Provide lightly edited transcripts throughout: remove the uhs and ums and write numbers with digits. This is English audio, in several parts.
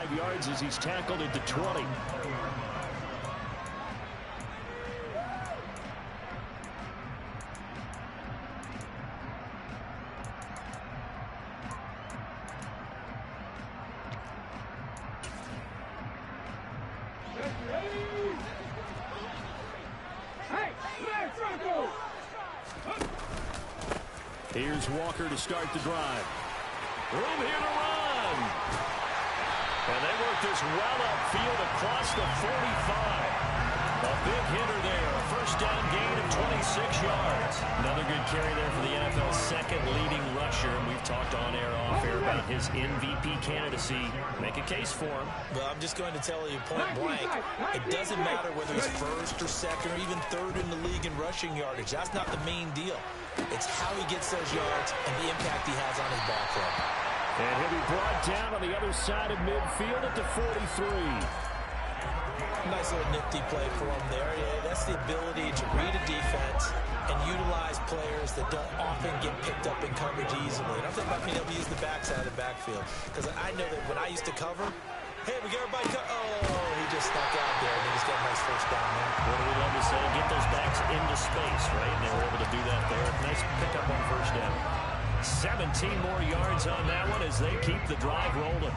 5 yards as he's tackled at the 20. Here's Walker to start the drive. Room here to run. And they work this well upfield across the 45. A big hitter there. A first down gain of 26 yards. Another good carry there for the NFL's second leading rusher. And we've talked on air, off air about his MVP candidacy. Make a case for him. Well, I'm just going to tell you point blank, it doesn't matter whether he's first or second or even third in the league in rushing yardage. That's not the main deal. It's how he gets those yards and the impact he has on his ball club. And he'll be brought down on the other side of midfield at the 43. Nice little nifty play for him there. Yeah, that's the ability to read a defense and utilize players that don't often get picked up in coverage easily. And I'm talking about being able to use the backside of the backfield. Because I know that when I used to cover, hey, we got everybody oh, he just snuck out there, and he just got a nice first down there. What do we love to say? Get those backs into space, right? And they were able to do that there. Nice pickup on first down. 17 more yards on that one as they keep the drive rolling.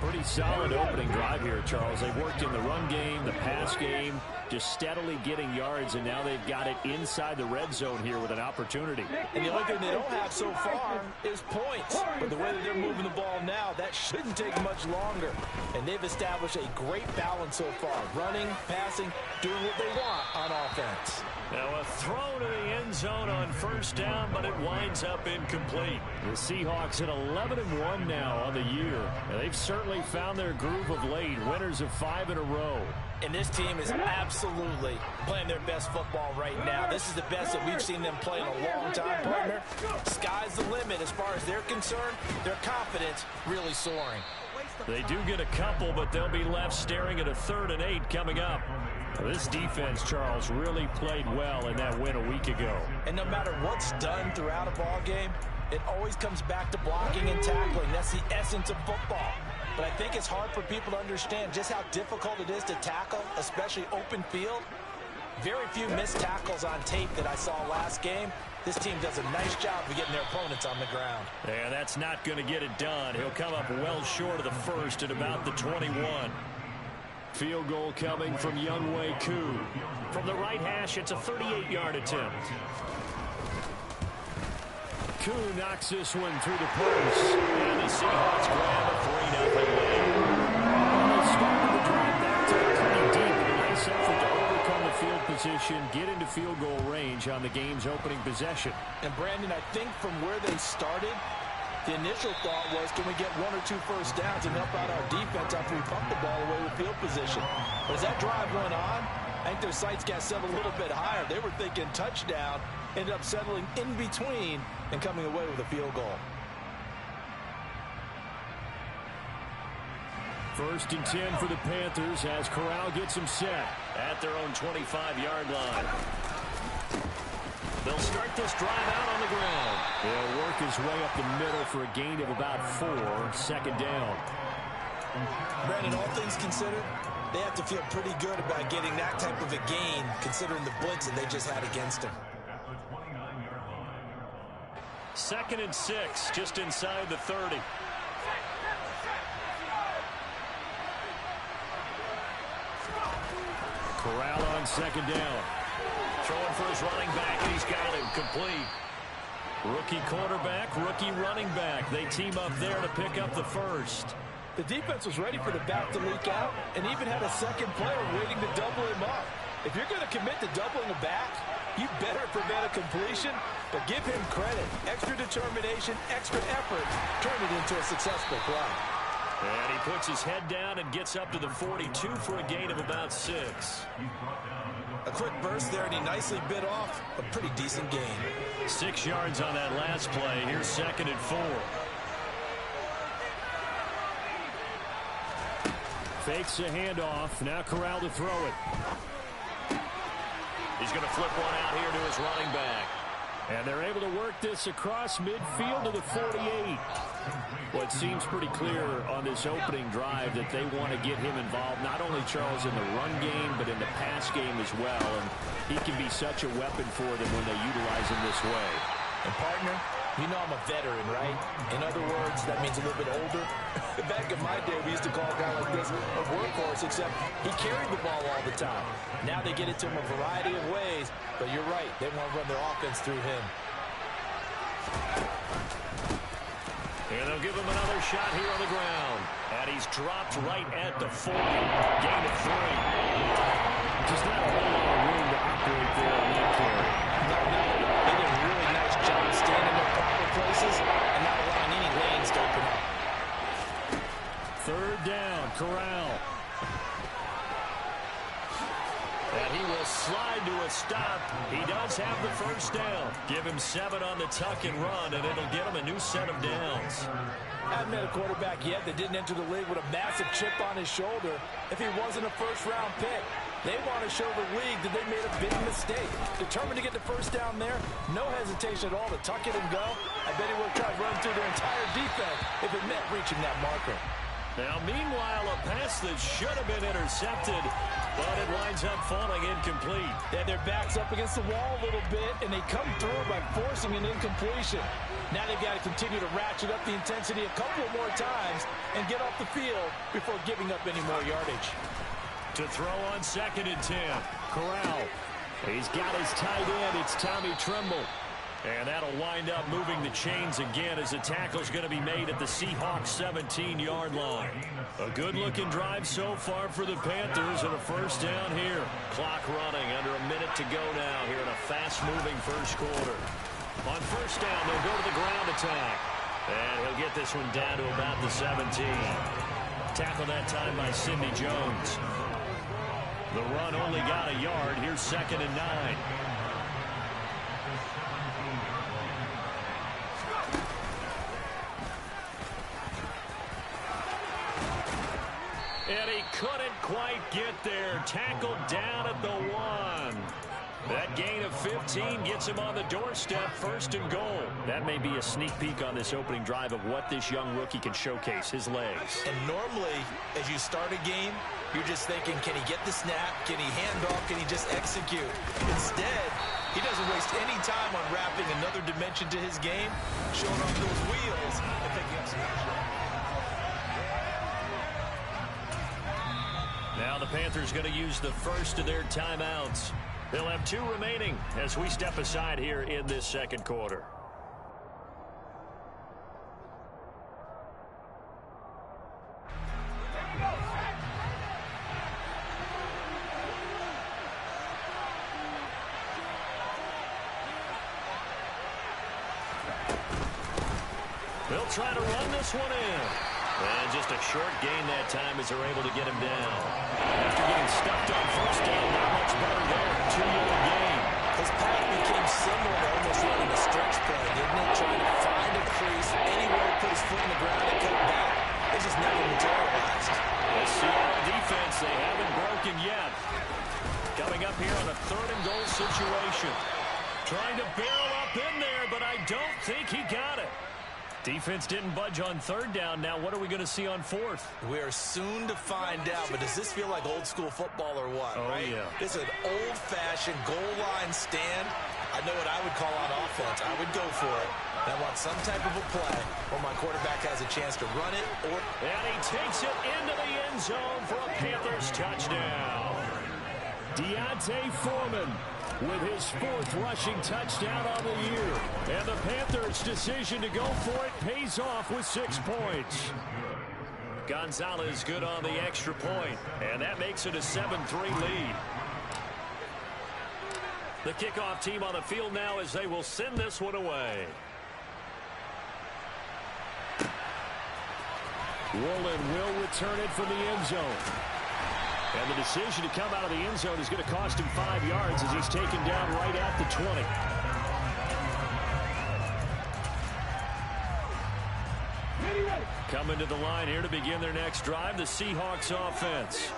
Pretty solid opening drive here, Charles. They've worked in the run game, the pass game, just steadily getting yards, and now they've got it inside the red zone here with an opportunity. And the only thing they don't have so far is points. But the way that they're moving the ball now, that shouldn't take much longer. And they've established a great balance so far. Running, passing, doing what they want on offense. Now a throw to the end zone on first down, but it winds up incomplete. The Seahawks at 11-1 now on the year. And they've certainly found their groove of late, winners of 5 in a row. And this team is absolutely playing their best football right now. This is the best that we've seen them play in a long time, partner. Sky's the limit as far as they're concerned. Their confidence really soaring. They do get a couple, but they'll be left staring at a 3rd and 8 coming up. This defense, Charles, really played well in that win a week ago. And no matter what's done throughout a ball game, it always comes back to blocking and tackling. That's the essence of football. But I think it's hard for people to understand just how difficult it is to tackle, especially open field. Very few missed tackles on tape that I saw last game. This team does a nice job of getting their opponents on the ground. Yeah, that's not going to get it done. He'll come up well short of the first at about the 21. Field goal coming from Younghoe Koo. From the right hash, it's a 38-yard attempt. Koo knocks this one through the post. And the Seahawks grab a 3-0 lead. They started the drive back to pretty deep. A nice effort to overcome the field position, get into field goal range on the game's opening possession. And Brandon, I think from where they started, the initial thought was, can we get 1 or 2 first downs and help out our defense after we pump the ball away with field position? But as that drive went on, I think their sights got set a little bit higher. They were thinking touchdown, ended up settling in between and coming away with a field goal. 1st and 10 for the Panthers as Corral gets them set at their own 25-yard line. They'll start this drive out on the ground. They'll work his way up the middle for a gain of about 4, 2nd down. Brandon, all things considered, they have to feel pretty good about getting that type of a gain considering the blitz that they just had against them. 2nd and 6, just inside the 30. Corral on 2nd down. Throwing for his running back, and he's got it complete. Rookie quarterback, rookie running back. They team up there to pick up the first. The defense was ready for the back to leak out and even had a second player waiting to double him up. If you're going to commit to doubling a back, you better prevent a completion, but give him credit. Extra determination, extra effort, turn it into a successful play. And he puts his head down and gets up to the 42 for a gain of about 6. A quick burst there, and he nicely bit off a pretty decent gain. 6 yards on that last play. Here's 2nd and 4. Fakes a handoff. Now Corral to throw it. He's going to flip one out here to his running back. And they're able to work this across midfield to the 48. Well, it seems pretty clear on this opening drive that they want to get him involved, not only, Charles, in the run game, but in the pass game as well. And he can be such a weapon for them when they utilize him this way. And, partner, you know I'm a veteran, right? In other words, that means a little bit older. Back in my day, we used to call a guy like this a workhorse, except he carried the ball all the time. Now they get it to him a variety of ways, but you're right. They want to run their offense through him. And they'll give him another shot here on the ground. And he's dropped right at the 40. Gain of 3. Just not a whole lot of room to operate there on that carry. No. They did a really nice job staying in their proper places and not allowing any lanes to open up. Third down, Corral. And he will slide to a stop. He does have the first down. Give him 7 on the tuck and run, and it'll get him a new set of downs. I haven't met a quarterback yet that didn't enter the league with a massive chip on his shoulder if he wasn't a first-round pick. They want to show the league that they made a big mistake. Determined to get the first down there, no hesitation at all to tuck it and go. I bet he would try to run through their entire defense if it meant reaching that marker. Now, meanwhile, a pass that should have been intercepted, but it winds up falling incomplete. Yeah, their back's up against the wall a little bit, and they come through by forcing an incompletion. Now they've got to continue to ratchet up the intensity a couple more times and get off the field before giving up any more yardage. To throw on 2nd and 10, Corral. He's got his tight end. It's Tommy Tremble. And that'll wind up moving the chains again as the tackle's going to be made at the Seahawks 17-yard line. A good-looking drive so far for the Panthers and a first down here. Clock running, under a minute to go now here in a fast-moving first quarter. On first down, they'll go to the ground attack. And he'll get this one down to about the 17. Tackled that time by Sidney Jones. The run only got a yard. Here's 2nd and 9. And he couldn't quite get there. Tackled down at the 1. That gain of 15 gets him on the doorstep, 1st and goal. That may be a sneak peek on this opening drive of what this young rookie can showcase, his legs. And normally, as you start a game, you're just thinking, can he get the snap? Can he hand off? Can he just execute? Instead, he doesn't waste any time on wrapping another dimension to his game, showing off those wheels and picking up some action. Now the Panthers going to use the first of their timeouts. They'll have 2 remaining as we step aside here in this second quarter. They'll try to run this one in. And just a short gain that time as they're able to get him down. After getting stuffed on first down, not much better there. 2-yard gain. His path became similar to almost running a stretch play, didn't it? Trying to find a crease, anywhere to put his foot in the ground and cut back. It just never materialized. The Seattle defense, they haven't broken yet. Coming up here on a 3rd and goal situation. Trying to barrel up in there, but I don't think he got it. Defense didn't budge on 3rd down. Now what are we going to see on 4th? We're soon to find out, but does this feel like old school football or what? Oh, right? Yeah. This is an old-fashioned goal line stand. I know what I would call on offense. I would go for it. I want some type of a play where my quarterback has a chance to run it or... And he takes it into the end zone for a Panthers touchdown. Deontay Foreman with his 4th rushing touchdown on the year. And the Panthers' decision to go for it pays off with 6 points. Gonzalez good on the extra point, and that makes it a 7-3 lead. The kickoff team on the field now as they will send this one away. Woolen will return it from the end zone. And the decision to come out of the end zone is going to cost him 5 yards as he's taken down right at the 20. Coming to the line here to begin their next drive, the Seahawks offense.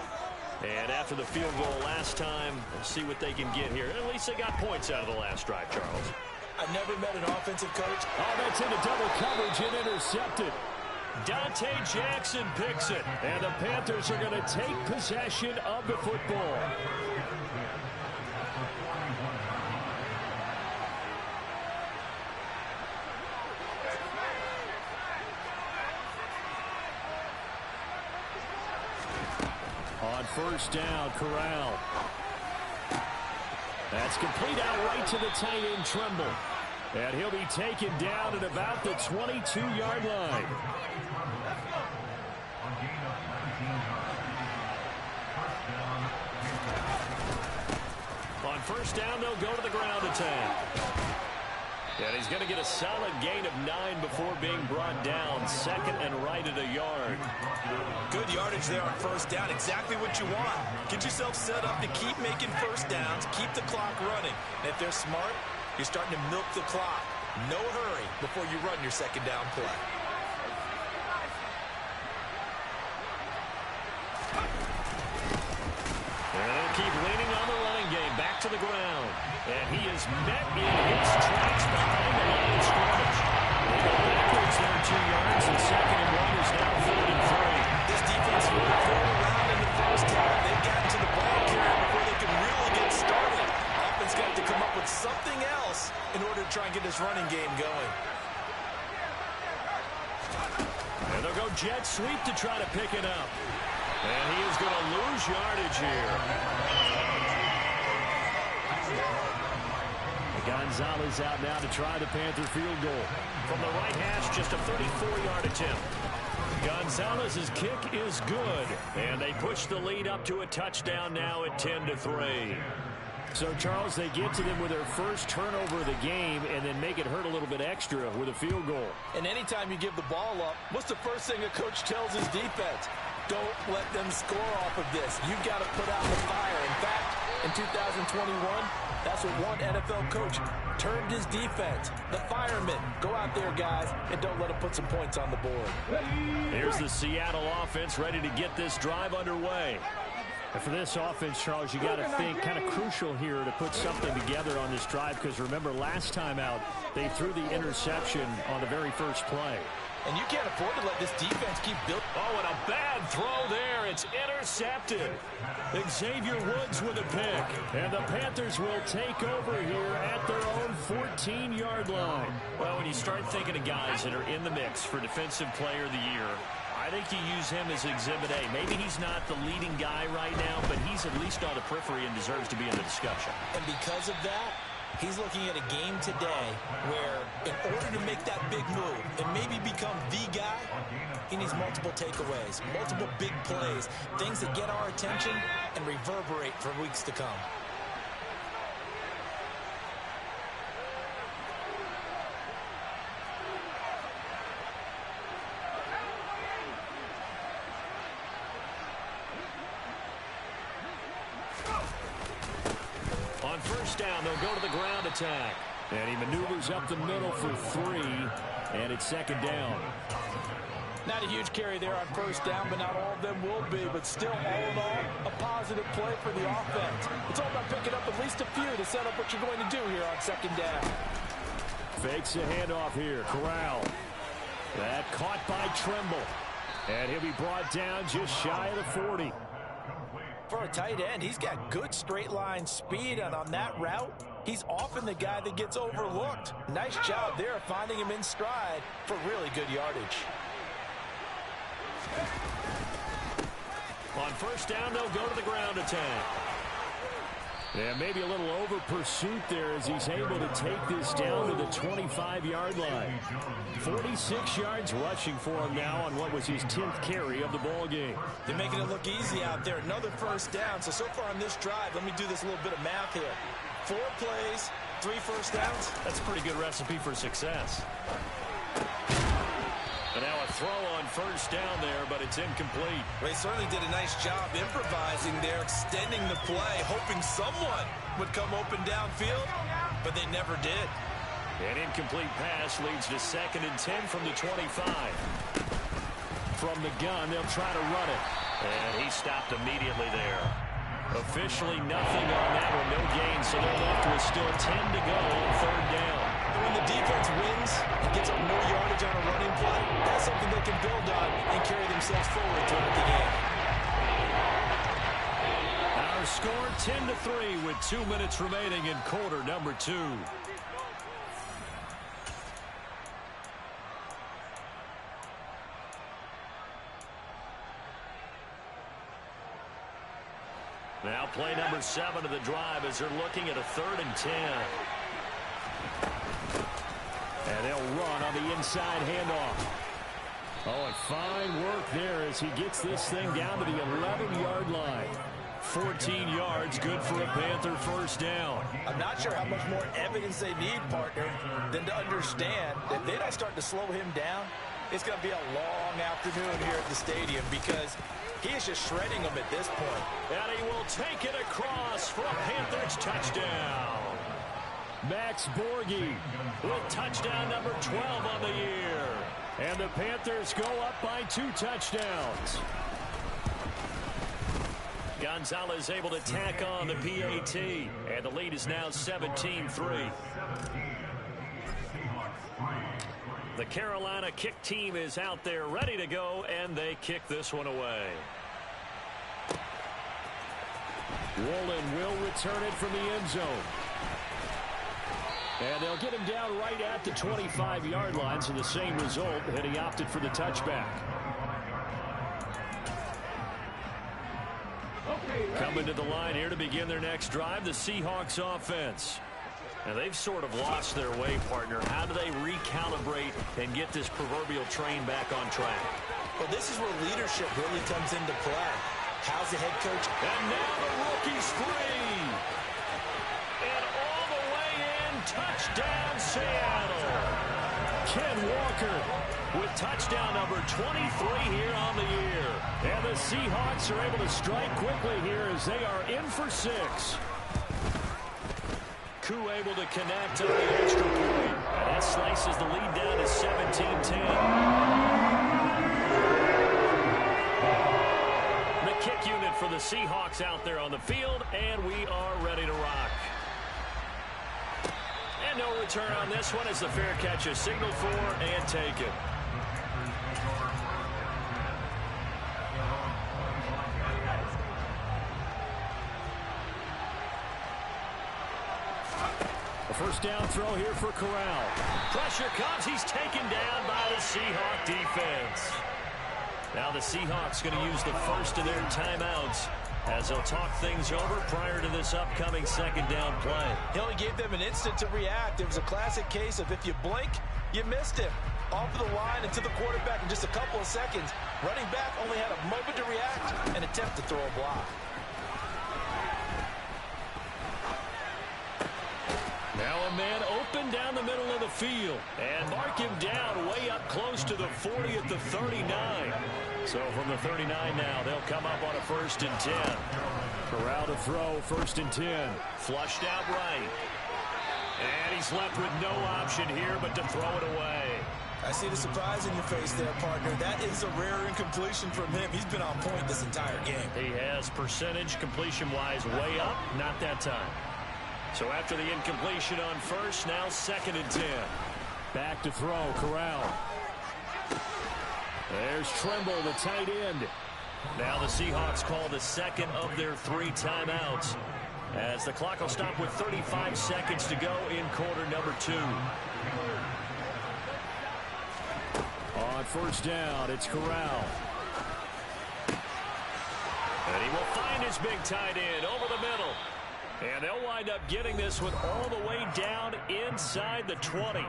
And after the field goal last time, we'll see what they can get here. At least they got points out of the last drive, Charles. I've never met an offensive coach. Oh, that's into double coverage and intercepted. Dante Jackson picks it, and the Panthers are going to take possession of the football. On first down, Corral. That's complete out right to the tight end, Tremble. And he'll be taken down at about the 22-yard line. On first down, they'll go to the ground attack. And he's going to get a solid gain of 9 before being brought down. Second and right at a yard. Good yardage there on first down. Exactly what you want. Get yourself set up to keep making first downs, keep the clock running. And if they're smart, you're starting to milk the clock. No hurry before you run your second down play. And they'll keep leaning on the running game. Back to the ground. And he is met in his tracks behind the line of scrimmage. They go backwards there 2 yards, and second and 1 is now 3rd and 3. This defense will throw around in the first half. They've gotten to the ball carrier before they can really get started. Offense got to come up with something else in order to try and get this running game going. And they'll go jet sweep to try to pick it up. And he is going to lose yardage here. Gonzalez out now to try the Panther field goal. From the right hash, just a 34-yard attempt. Gonzalez's kick is good. And they push the lead up to a touchdown now at 10-3. So, Charles, they get to them with their first turnover of the game and then make it hurt a little bit extra with a field goal. And anytime you give the ball up, what's the first thing a coach tells his defense? Don't let them score off of this. You've got to put out the fire. In fact, in 2021, that's what one NFL coach termed his defense. The firemen. Go out there, guys, and don't let them put some points on the board. Here's the Seattle offense ready to get this drive underway. And for this offense, Charles, you got to think kind of crucial here to put something together on this drive, because remember last time out they threw the interception on the very first play. And you can't afford to let this defense keep building. Oh, and a bad throw there. It's intercepted. Xavier Woods with a pick. And the Panthers will take over here at their own 14-yard line. Well, when you start thinking of guys that are in the mix for Defensive Player of the Year, I think you use him as Exhibit A. Maybe he's not the leading guy right now, but he's at least on the periphery and deserves to be in the discussion. And because of that, he's looking at a game today where in order to make that big move and maybe become the guy, he needs multiple takeaways, multiple big plays, things that get our attention and reverberate for weeks to come. On first down, they'll go to the ground attack. And he maneuvers up the middle for 3, and it's second down. Not a huge carry there on first down, but not all of them will be. But still, all in all, a positive play for the offense. It's all about picking up at least a few to set up what you're going to do here on second down. Fakes a handoff here. Corral. That caught by Tremble. And he'll be brought down just shy of the 40. For a tight end, he's got good straight line speed, and on that route, he's often the guy that gets overlooked. Nice job there finding him in stride for really good yardage. On first down, they'll go to the ground attack. Yeah, maybe a little over pursuit there as he's able to take this down to the 25-yard line. 46 yards rushing for him now on what was his 10th carry of the ball game. They're making it look easy out there. Another first down. So far on this drive, let me do this little bit of math here. 4 plays, 3 first downs. That's a pretty good recipe for success. And now a throw on first down there, but it's incomplete. They certainly did a nice job improvising there, extending the play, hoping someone would come open downfield, but they never did. An incomplete pass leads to 2nd and 10 from the 25. From the gun, they'll try to run it. And he stopped immediately there. Officially nothing on that one, no gain, so they're left with still 10 to go on 3rd down. the defense wins and gets up more yardage on a running play, that's something they can build on and carry themselves forward throughout the game. Our score 10-3 with 2 minutes remaining in quarter number 2. Now play number 7 of the drive as they're looking at a 3rd and 10. And they'll run on the inside handoff. Oh, and fine work there as he gets this thing down to the 11-yard line. 14 yards, good for a Panther first down. I'm not sure how much more evidence they need, partner, than to understand that if they don't start to slow him down, it's going to be a long afternoon here at the stadium because he is just shredding them at this point. And he will take it across for a Panthers touchdown. Max Borghi with touchdown number 12 on the year. And the Panthers go up by 2 touchdowns. Gonzalez able to tack on the PAT. And the lead is now 17-3. The Carolina kick team is out there ready to go, and they kick this one away. Woolen will return it from the end zone. And they'll get him down right at the 25-yard line, so the same result, and he opted for the touchback. Coming to the line here to begin their next drive, the Seahawks offense. Now, they've sort of lost their way, partner. How do they recalibrate and get this proverbial train back on track? Well, this is where leadership really comes into play. How's the head coach? And now the rookie's free. And all the way in, touchdown Seattle. Ken Walker with touchdown number 23 here on the year. And the Seahawks are able to strike quickly here as they are in for 6. Koo able to connect on the extra point. And that slices the lead down to 17-10. The kick unit for the Seahawks out there on the field, and we are ready to rock. And no return on this one as the fair catch is signaled for and taken. First down throw here for Corral. Pressure comes. He's taken down by the Seahawk defense. Now the Seahawks going to use the first of their timeouts as they'll talk things over prior to this upcoming second down play. He only gave them an instant to react. It was a classic case of if you blink, you missed him. Off of the line and to the quarterback in just a couple of seconds. Running back only had a moment to react and attempt to throw a block. Now a man open down the middle of the field. And mark him down way up close to the 40 at the 39. So from the 39 now, they'll come up on a 1st and 10. Corral to throw, 1st and 10. Flushed out right. And he's left with no option here but to throw it away. I see the surprise in your face there, partner. That is a rare incompletion from him. He's been on point this entire game. He has percentage completion-wise way up, not that time. So after the incompletion on first, now 2nd and 10. Back to throw, Corral. There's Trimble, the tight end. Now the Seahawks call the second of their 3 timeouts as the clock will stop with 35 seconds to go in quarter number 2. On first down, it's Corral. And he will find his big tight end over the middle. And they'll wind up getting this one all the way down inside the 20.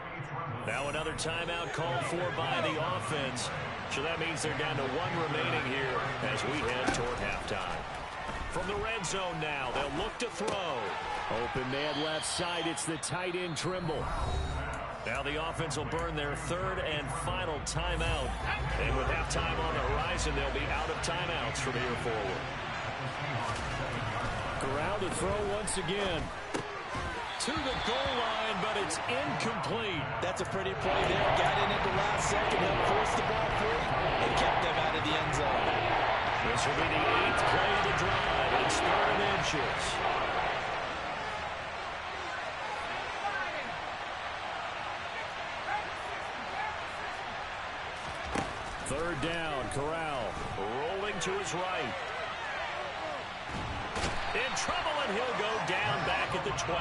Now another timeout called for by the offense. So that means they're down to 1 remaining here as we head toward halftime. From the red zone now, they'll look to throw. Open man left side, it's the tight end Trimble. Now the offense will burn their 3rd and final timeout. And with halftime on the horizon, they'll be out of timeouts from here forward. Corral to throw once again. To the goal line, but it's incomplete. That's a pretty play there. Got in at the last second, helped force the ball free, and kept them out of the end zone. This will be the 8th play of the drive. It's 3rd inches. Third down, Corral rolling to his right. In trouble, and he'll go down back at the 12.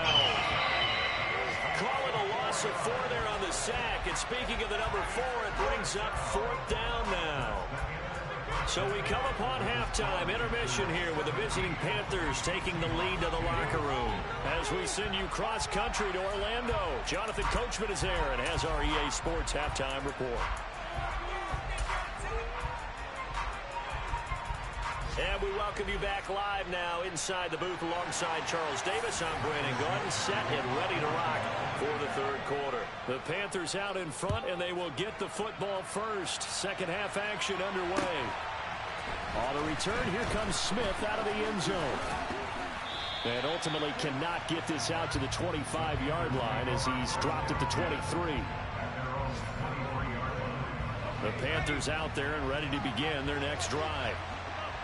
Call it a loss of 4 there on the sack. And speaking of the number 4, it brings up 4th down now. So we come upon halftime intermission here with the visiting Panthers taking the lead to the locker room. As we send you cross-country to Orlando, Jonathan Coachman is there and has our EA Sports halftime report. And we welcome you back live now inside the booth alongside Charles Davis. I'm Brandon Gaudin, set and ready to rock for the third quarter. The Panthers out in front, and they will get the football first. Second half action underway. On the return, here comes Smith out of the end zone. And ultimately cannot get this out to the 25-yard line as he's dropped at the 23. The Panthers out there and ready to begin their next drive.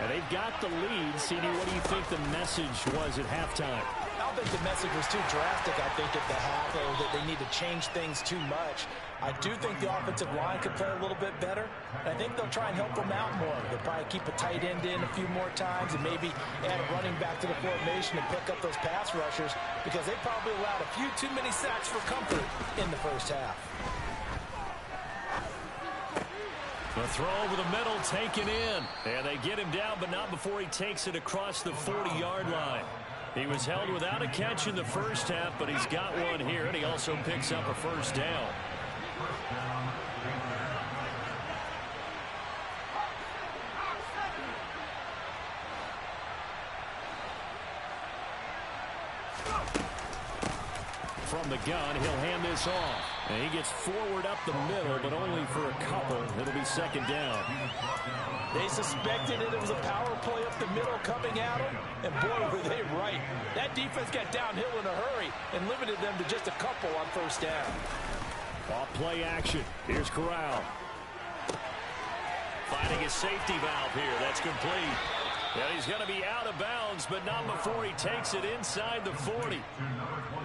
And they've got the lead. CD, what do you think the message was at halftime? I don't think the message was too drastic, I think, at the half, or that they need to change things too much. I do think the offensive line could play a little bit better. And I think they'll try and help them out more. They'll probably keep a tight end in a few more times and maybe add a running back to the formation and pick up those pass rushers, because they probably allowed a few too many sacks for comfort in the first half. The throw over the middle taken in. And they get him down, but not before he takes it across the 40-yard line. He was held without a catch in the first half, but he's got one here, and he also picks up a first down. From the gun, he'll hand this off. And he gets forward up the middle, but only for a couple. It'll be second down. They suspected it was a power play up the middle coming at them, and boy, were they right. That defense got downhill in a hurry and limited them to just a couple on first down. Off play action. Here's Corral. Finding his safety valve here. That's complete. And he's going to be out of bounds, but not before he takes it inside the 40.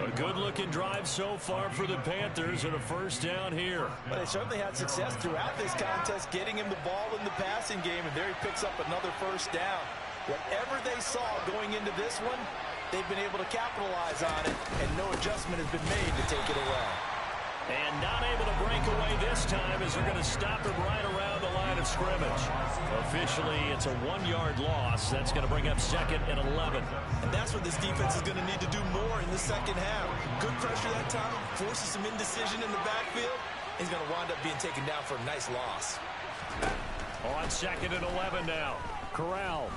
A good-looking drive so far for the Panthers and a first down here. But they certainly had success throughout this contest, getting him the ball in the passing game, and there he picks up another first down. Whatever they saw going into this one, they've been able to capitalize on it, and no adjustment has been made to take it away. And not able to break away this time as they're going to stop him right around the line of scrimmage. Officially, it's a 1-yard loss. That's going to bring up second and 11. And that's what this defense is going to need to do more in the second half. Good pressure that time, forces some indecision in the backfield. He's going to wind up being taken down for a nice loss. On second and 11 now. Corral.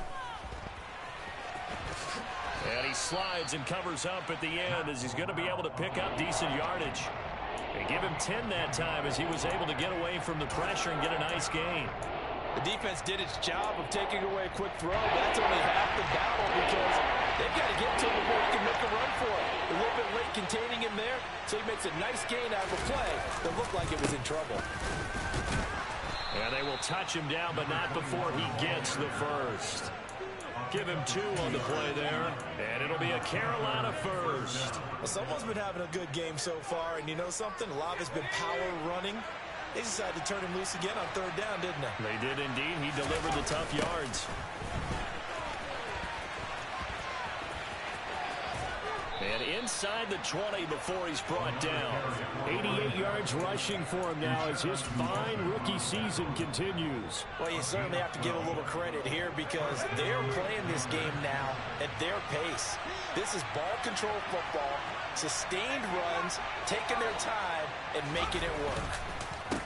And he slides and covers up at the end as he's going to be able to pick up decent yardage. They give him 10 that time as he was able to get away from the pressure and get a nice gain. The defense did its job of taking away a quick throw. That's only half the battle because they've got to get to him before he can make a run for it. A little bit late containing him there, so he makes a nice gain out of a play that looked like it was in trouble. And they will touch him down, but not before he gets the first. Give him 2 on the play there, and it'll be a Carolina first. Well, someone's been having a good game so far, and you know something? A lot of it's been power running. They decided to turn him loose again on third down, didn't they? They did indeed. He delivered the tough yards. And inside the 20 before he's brought down. 88 yards rushing for him now as his fine rookie season continues. Well, you certainly have to give a little credit here because they're playing this game now at their pace. This is ball control football, sustained runs, taking their time, and making it work.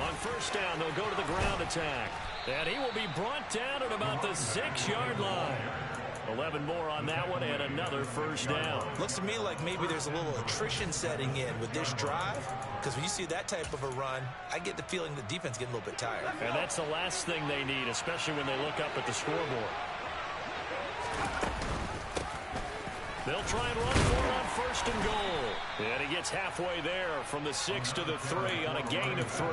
On first down, they'll go to the ground attack. And he will be brought down at about the 6-yard line. 11 more on that one and another first down. Looks to me like maybe there's a little attrition setting in with this drive, because when you see that type of a run, I get the feeling the defense getting a little bit tired. And that's the last thing they need, especially when they look up at the scoreboard. They'll try and run for it on first and goal. And he gets halfway there from the 6 to the 3 on a gain of 3.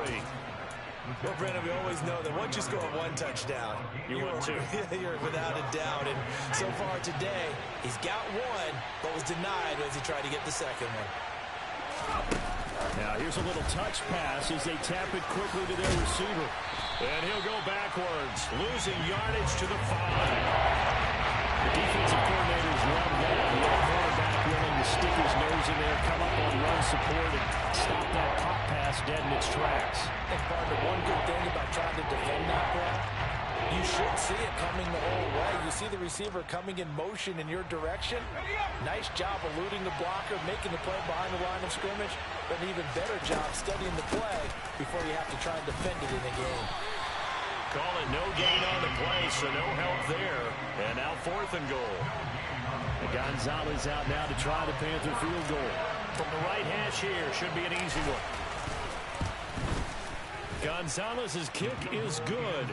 Well, Brandon, we always know that once you score one touchdown, you're without a doubt. And so far today, he's got one, but was denied as he tried to get the second one. Now Here's a little touch pass as they tap it quickly to their receiver. And he'll go backwards, losing yardage to the 5. The defensive coordinators love that. The quarterback willing to stick his nose in there, come up on run support, and stop that pop pass dead in its tracks. And partner, one good thing about trying to defend that play, you should see it coming the whole way. You see the receiver coming in motion in your direction. Nice job eluding the blocker, making the play behind the line of scrimmage, but an even better job studying the play before you have to try and defend it in a game. Call it no gain on the play, so no help there. And now 4th and goal. And Gonzalez out now to try the Panther field goal. From the right hash here, should be an easy one. Gonzalez's kick is good.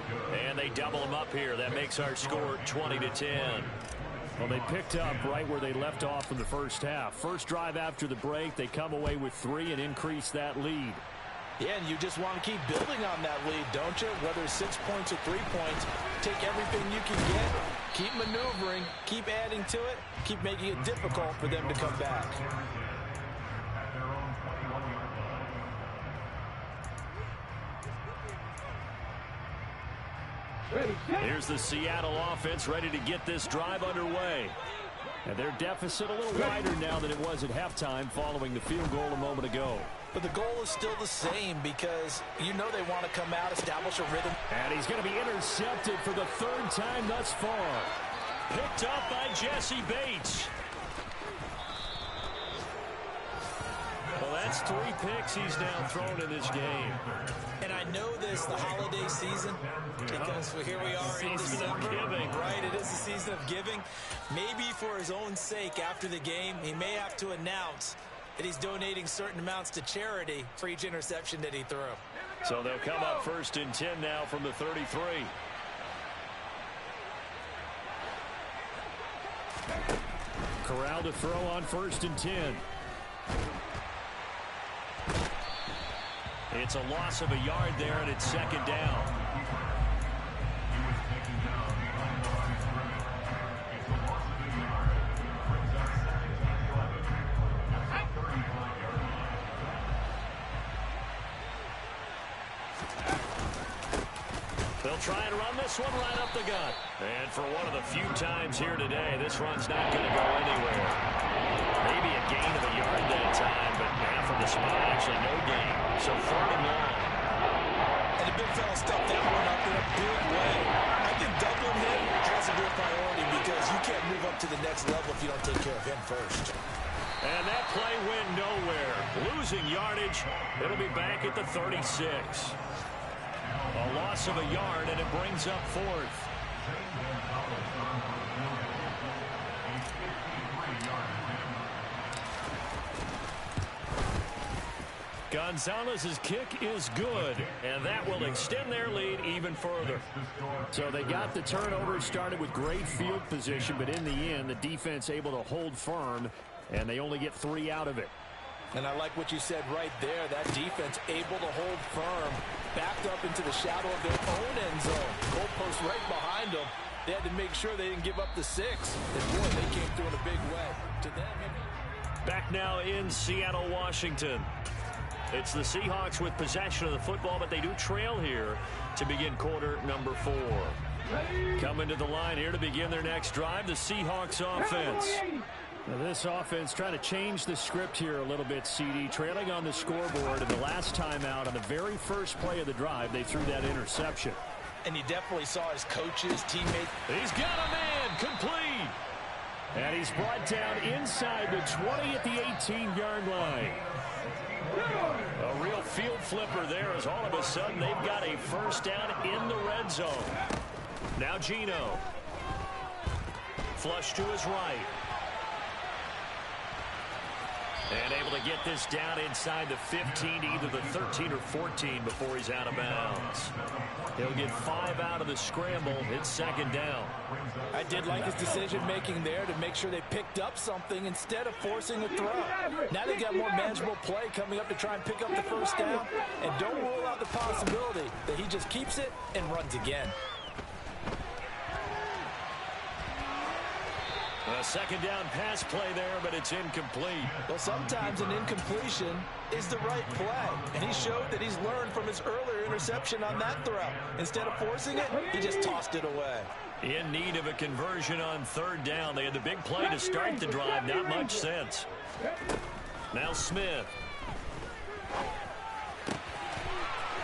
And they double him up here. That makes our score 20-10. Well, they picked up right where they left off in the first half. First drive after the break, they come away with 3 and increase that lead. Yeah, and you just want to keep building on that lead, don't you? Whether it's 6 points or 3 points, take everything you can get, keep maneuvering, keep adding to it, keep making it difficult for them to come back. Here's the Seattle offense ready to get this drive underway. And their deficit a little wider now than it was at halftime following the field goal a moment ago. But the goal is still the same because you know they want to come out, establish a rhythm. And he's going to be intercepted for the 3rd time thus far. Picked up by Jesse Bates. Well, that's 3 picks he's now thrown in this game. And I know this, the holiday season, because here we are in December. Right, it is the season of giving. Maybe for his own sake after the game, he may have to announce that he's donating certain amounts to charity for each interception that he threw. So they'll come up 1st and 10 now from the 33. Corral to throw on 1st and 10. It's a loss of a yard there, and it's 2nd down. They'll try and run this one right up the gut. And for one of the few times here today, this run's not going to go anywhere. Maybe a gain of a yard that time, but from the spot, actually no gain. So 3rd and long. And the big fella stuffed that one up in a big way. I think doubling him has to be a priority because you can't move up to the next level if you don't take care of him first. And that play went nowhere. Losing yardage. It'll be back at the 36. A loss of a yard, and it brings up 4th. Gonzalez's kick is good, and that will extend their lead even further. So they got the turnover, started with great field position, but in the end, the defense able to hold firm, and they only get 3 out of it. And I like what you said right there. That defense able to hold firm, backed up into the shadow of their own end zone. Goalpost right behind them. They had to make sure they didn't give up the 6. And boy, they came through in a big way. To them. Back now in Seattle, Washington. It's the Seahawks with possession of the football, but they do trail here to begin quarter number 4. Coming to the line here to begin their next drive, the Seahawks offense. Now this offense trying to change the script here a little bit, CD. Trailing on the scoreboard, and the last time out on the very first play of the drive, they threw that interception. And you definitely saw his coaches, teammates. He's got a man, complete. And he's brought down inside the 20 at the 18-yard line. A real field flipper there as all of a sudden they've got a first down in the red zone. Now Geno. Flush to his right. And able to get this down inside the 15 to either the 13 or 14 before he's out of bounds. He'll get 5 out of the scramble. It's 2nd down. I did like his decision-making there to make sure they picked up something instead of forcing a throw. Now they got more manageable play coming up to try and pick up the first down. And don't rule out the possibility that he just keeps it and runs again. A second down pass play there, but it's incomplete. Well, sometimes an incompletion is the right play, and he showed that he's learned from his earlier interception on that throw. Instead of forcing it, he just tossed it away. In need of a conversion on third down. They had the big play to start the drive. Not much sense. Now Smith.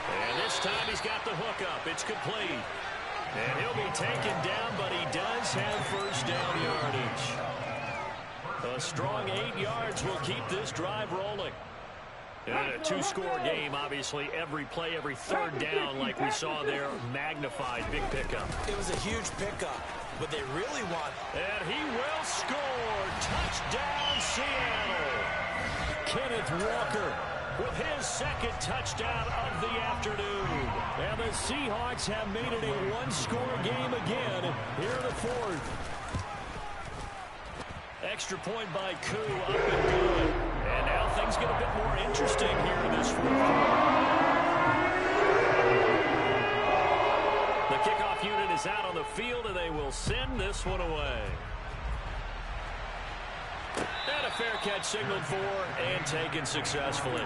And this time he's got the hook up. It's complete. And he'll be taken down, but he does have first down yardage. A strong 8 yards will keep this drive rolling. In a two-score game, obviously, every play, every third down, like we saw there, magnified. Big pickup. It was a huge pickup, but they really want. And he will score. Touchdown, Seattle. Kenneth Walker with his second touchdown of the afternoon. And the Seahawks have made it a one-score game again here in the fourth. Extra point by Koo, up and good. And now things get a bit more interesting here in this fourth quarter. The kickoff unit is out on the field, and they will send this one away. And a fair catch signaled for and taken successfully.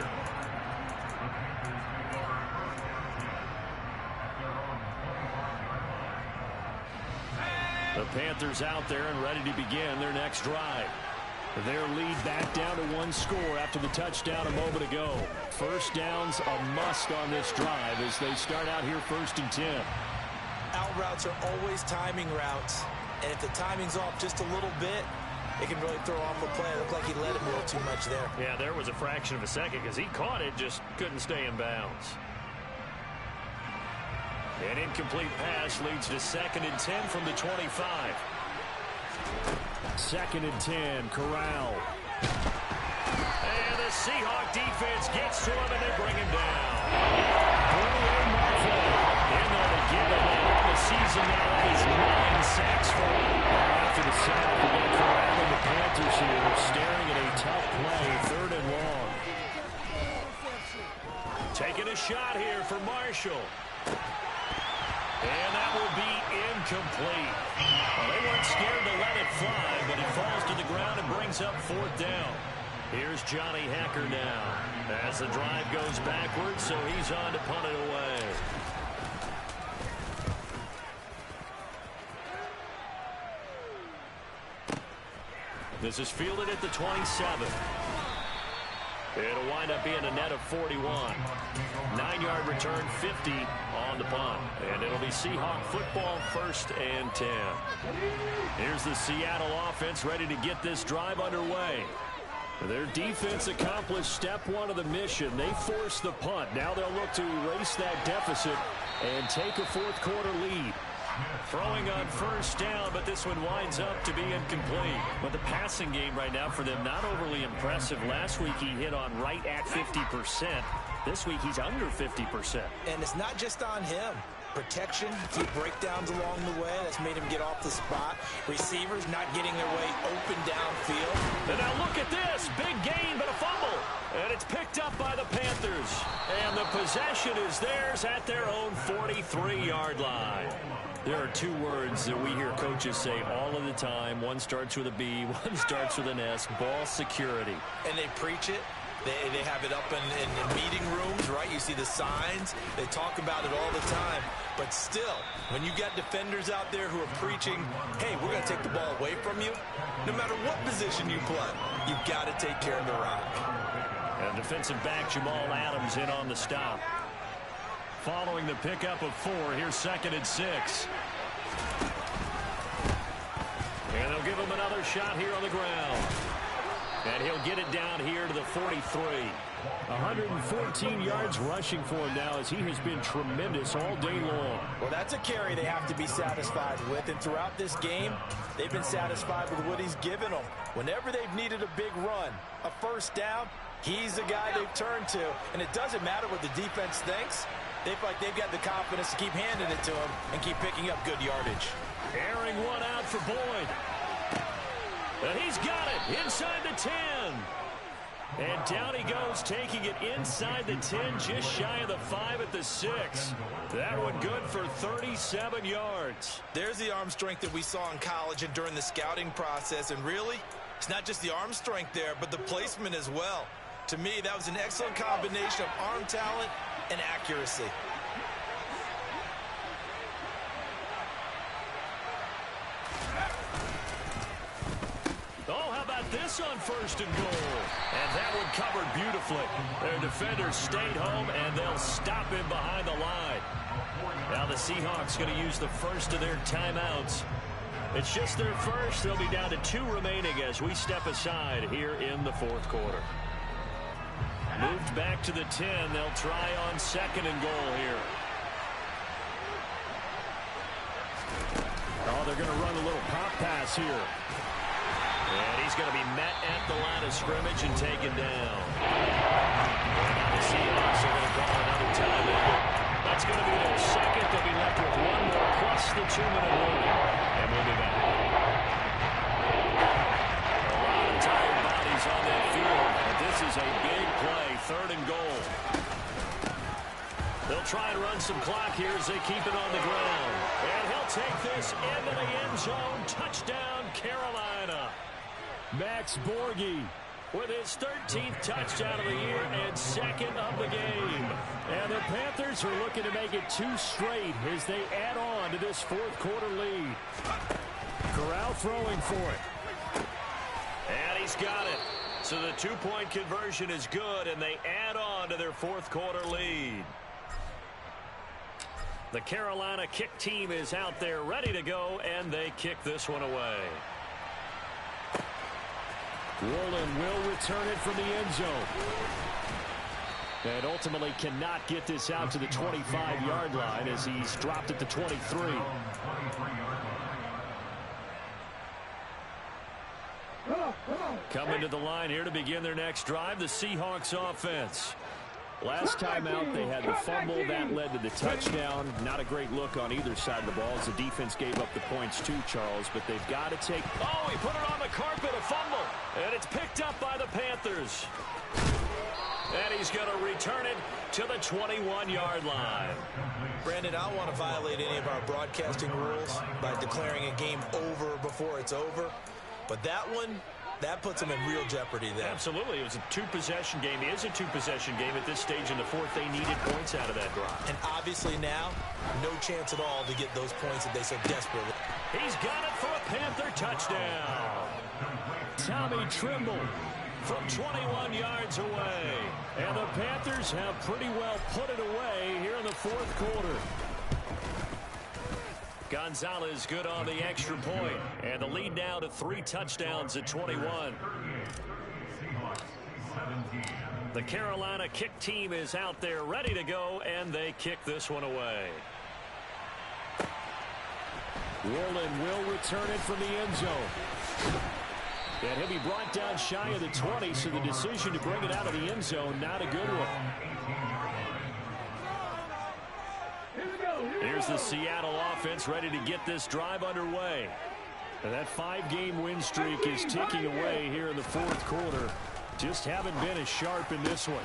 The Panthers out there and ready to begin their next drive. Their lead back down to one score after the touchdown a moment ago. First down's a must on this drive as they start out here 1st and 10. Out routes are always timing routes, and if the timing's off just a little bit, it can really throw off a play. It looked like he let him go too much there. Yeah, there was a fraction of a second because he caught it, just couldn't stay in bounds. An incomplete pass leads to 2nd and 10 from the 25. 2nd and 10, Corral. And the Seahawk defense gets to him, and they bring him down. In there to get him on the season now. That is 9 sacks for him. After the sack, we got Corral and the Panthers here staring at a tough play, 3rd and long. Taking a shot here for Marshall. And that will be incomplete. Well, they weren't scared to let it fly, but it falls to the ground and brings up 4th down. Here's Johnny Hekker now as the drive goes backwards, so he's on to punt it away. This is fielded at the 27. It'll wind up being a net of 41. 9-yard return, 50 on the punt. And it'll be Seahawk football, 1st and 10. Here's the Seattle offense ready to get this drive underway. Their defense accomplished step 1 of the mission. They forced the punt. Now they'll look to erase that deficit and take a fourth quarter lead. Throwing on 1st down, but this one winds up to be incomplete. But the passing game right now for them, not overly impressive. Last week he hit on right at 50%. This week he's under 50%. And it's not just on him. Protection, a few breakdowns along the way. That's made him get off the spot. Receivers not getting their way open downfield. And now look at this. Big gain, but a fumble. And it's picked up by the Panthers. And the possession is theirs at their own 43-yard line. There are 2 words that we hear coaches say all of the time. One starts with a B, one starts with an S. Ball security. And they preach it. They have it up in meeting rooms, right? You see the signs. They talk about it all the time. But still, when you got defenders out there who are preaching, hey, we're going to take the ball away from you, no matter what position you play, you've got to take care of the rock. And defensive back Jamal Adams in on the stop. Following the pickup of 4, here's 2nd and 6. And they'll give him another shot here on the ground. And he'll get it down here to the 43. 114 yards rushing for him now as he has been tremendous all day long. Well, that's a carry they have to be satisfied with. And throughout this game, they've been satisfied with what he's given them. Whenever they've needed a big run, a 1st down, he's the guy they've turned to. And it doesn't matter what the defense thinks. They feel like they've got the confidence to keep handing it to him and keep picking up good yardage. Airing one out for Boyd. And he's got it inside the 10. And down he goes, taking it inside the 10, just shy of the 5 at the 6. That one good for 37 yards. There's the arm strength that we saw in college and during the scouting process. And really, it's not just the arm strength there, but the placement as well. To me, that was an excellent combination of arm talent and accuracy. Oh, how about this on 1st and goal? And that one covered beautifully. Their defenders stayed home, and they'll stop him behind the line. Now the Seahawks going to use the first of their timeouts. It's just their first. They'll be down to 2 remaining as we step aside here in the 4th quarter. Moved back to the 10. They'll try on 2nd and goal here. Oh, they're going to run a little pop pass here. And he's going to be met at the line of scrimmage and taken down. And now the Seahawks are going to call another timeout. That's going to be their second. They'll be left with 1 more plus the 2-minute warning. And we'll be back. A lot of tired bodies on that field. But this is a big play. 3rd and goal. They'll try and run some clock here as they keep it on the ground. And he'll take this into the end zone. Touchdown, Carolina. Max Borghi with his 13th touchdown of the year and 2nd of the game. And the Panthers are looking to make it 2 straight as they add on to this 4th quarter lead. Corral throwing for it. And he's got it. So the 2-point conversion is good, and they add on to their 4th quarter lead. The Carolina kick team is out there ready to go, and they kick this one away. Woolen will return it from the end zone. And ultimately cannot get this out to the 25-yard line as he's dropped at the 23. Coming to the line here to begin their next drive, the Seahawks offense. Last time out, they had the fumble. That led to the touchdown. Not a great look on either side of the ball as the defense gave up the points too, Charles. But they've got to take... Oh, he put it on the carpet, a fumble. And it's picked up by the Panthers. And he's going to return it to the 21-yard line. Brandon, I don't want to violate any of our broadcasting rules by declaring a game over before it's over. But that one... that puts them in real jeopardy there. Absolutely. It was a 2-possession game. It is a 2-possession game at this stage in the 4th. They needed points out of that drive. And obviously now, no chance at all to get those points that they so desperately. He's got it for a Panther touchdown. Tommy Tremble from 21 yards away. And the Panthers have pretty well put it away here in the 4th quarter. Gonzalez good on the extra point. And the lead now to 3 touchdowns at 21. The Carolina kick team is out there ready to go, and they kick this one away. Woolen will return it from the end zone. And he'll be brought down shy of the 20, so the decision to bring it out of the end zone, not a good one. Here's the Seattle offense ready to get this drive underway. And that 5-game win streak is ticking away here in the 4th quarter. Just haven't been as sharp in this one.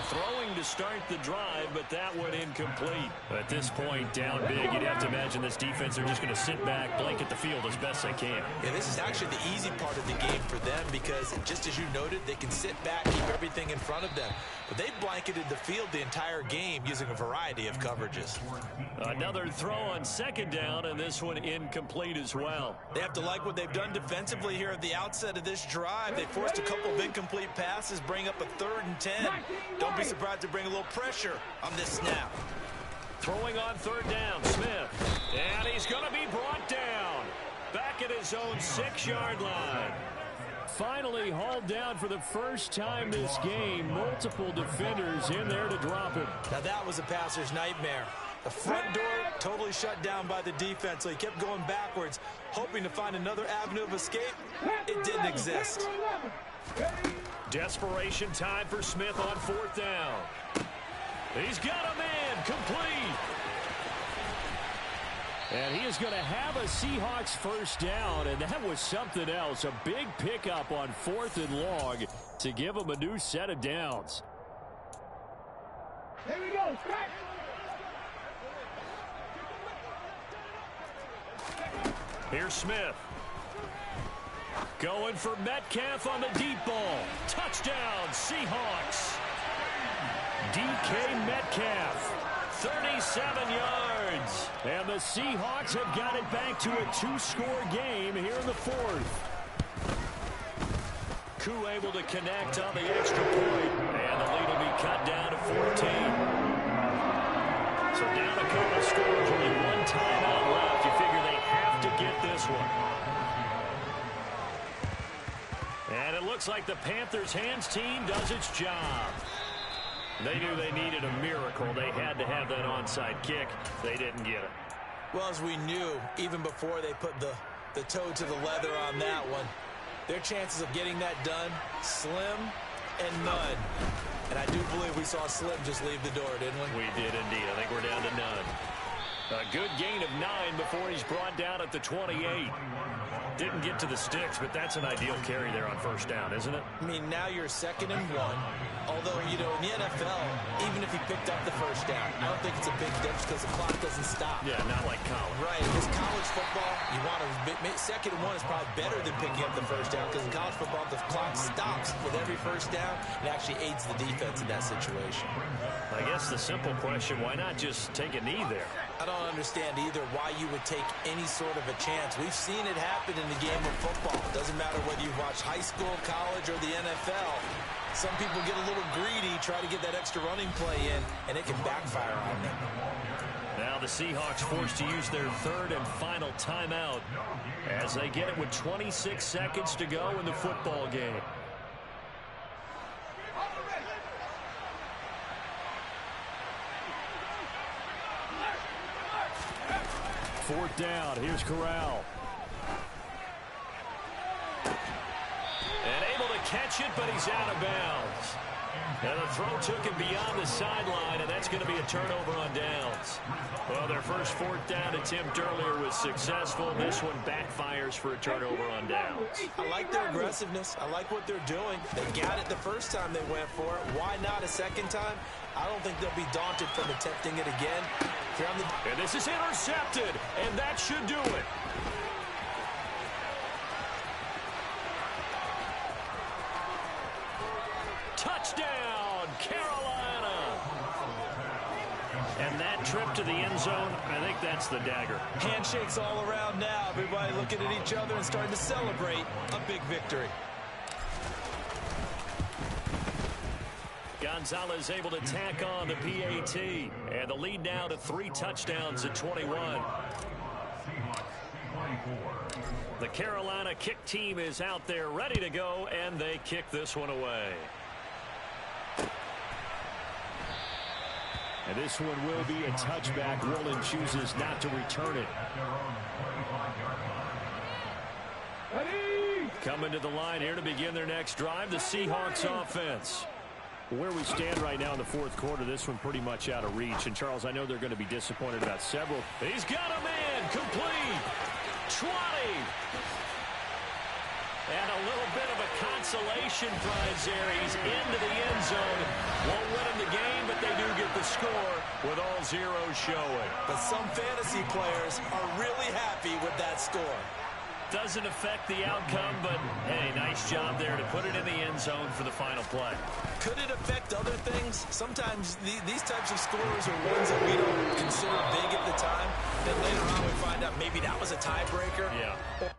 Throwing to start the drive, but that one incomplete. At this point, down big, you'd have to imagine this defense are just going to sit back, blanket the field as best they can. Yeah, this is actually the easy part of the game for them because, just as you noted, they can sit back, keep everything in front of them. But they've blanketed the field the entire game using a variety of coverages. Another throw on 2nd down, and this one incomplete as well. They have to like what they've done defensively here at the outset of this drive. They forced a couple of incomplete passes, bring up a 3rd and 10. Don't be surprised to bring a little pressure on this snap. Throwing on 3rd down, Smith. And he's going to be brought down. Back at his own 6-yard line. Finally hauled down for the first time this game. Multiple defenders in there to drop him. Now that was a passer's nightmare. The front door totally shut down by the defense, so he kept going backwards, hoping to find another avenue of escape. It didn't exist. Desperation time for Smith on 4th down. He's got a man complete. And he is going to have a Seahawks first down, and that was something else. A big pickup on 4th and long. to give them a new set of downs. Here we go. Here's Smith. Going for Metcalf on the deep ball. Touchdown, Seahawks. DK Metcalf, 37 yards. And the Seahawks have got it back to a 2-score game here in the fourth. Koo able to connect on the extra point. And the lead will be cut down to 14. So down a couple of scores, only one timeout left. You figure they have to get this one. And it looks like the Panthers' hands team does its job. They knew they needed a miracle. They had to have that onside kick. They didn't get it. Well, as we knew, even before they put the toe to the leather on that one, their chances of getting that done, slim and none. And I do believe we saw Slim just leave the door, didn't we? We did indeed. I think we're down to none. A good gain of 9 before he's brought down at the 28. Didn't get to the sticks, but that's an ideal carry there on first down, isn't it? I mean, now you're 2nd and 1. Although, you know, in the NFL, even if he picked up the first down, I don't think it's a big difference because the clock doesn't stop. Yeah, not like college. Right. Because college football, you want to 2nd and 1 is probably better than picking up the first down because in college football, the clock stops with every first down. It actually aids the defense in that situation. I guess the simple question, why not just take a knee there? I don't understand either why you would take any sort of a chance. We've seen it happen in the game of football. It doesn't matter whether you watch high school, college, or the NFL. Some people get a little greedy, try to get that extra running play in, and it can backfire on them. Now the Seahawks forced to use their 3rd and final timeout as they get it with 26 seconds to go in the football game. Fourth down. Here's Corral. And able to catch it, but he's out of bounds. And the throw took him beyond the sideline, and that's going to be a turnover on downs. Well, their first 4th down attempt earlier was successful. This one backfires for a turnover on downs. I like their aggressiveness. I like what they're doing. They got it the first time they went for it. Why not a second time? I don't think they'll be daunted from attempting it again. And this is intercepted, and that should do it. Touchdown, Carolina. And that trip to the end zone, I think that's the dagger. Handshakes all around now. Everybody looking at each other and starting to celebrate a big victory. Gonzalez able to tack on the PAT. And the lead now to 3 touchdowns at 21. The Carolina kick team is out there ready to go, and they kick this one away. And this one will be a touchback. Woolen chooses not to return it. Coming to the line here to begin their next drive, the Seahawks offense. Where we stand right now in the fourth quarter, this one pretty much out of reach. And, Charles, I know they're going to be disappointed about several. He's got a man, complete, 20. And a little bit of a consolation prize there. He's into the end zone. Won't win him the game, but they do get the score with all zeros showing. But some fantasy players are really happy with that score. Doesn't affect the outcome, but, hey, nice job there to put it in the end zone for the final play. Could it affect other things? Sometimes these types of scores are ones that we don't consider big at the time. Then later on we find out maybe that was a tiebreaker. Yeah.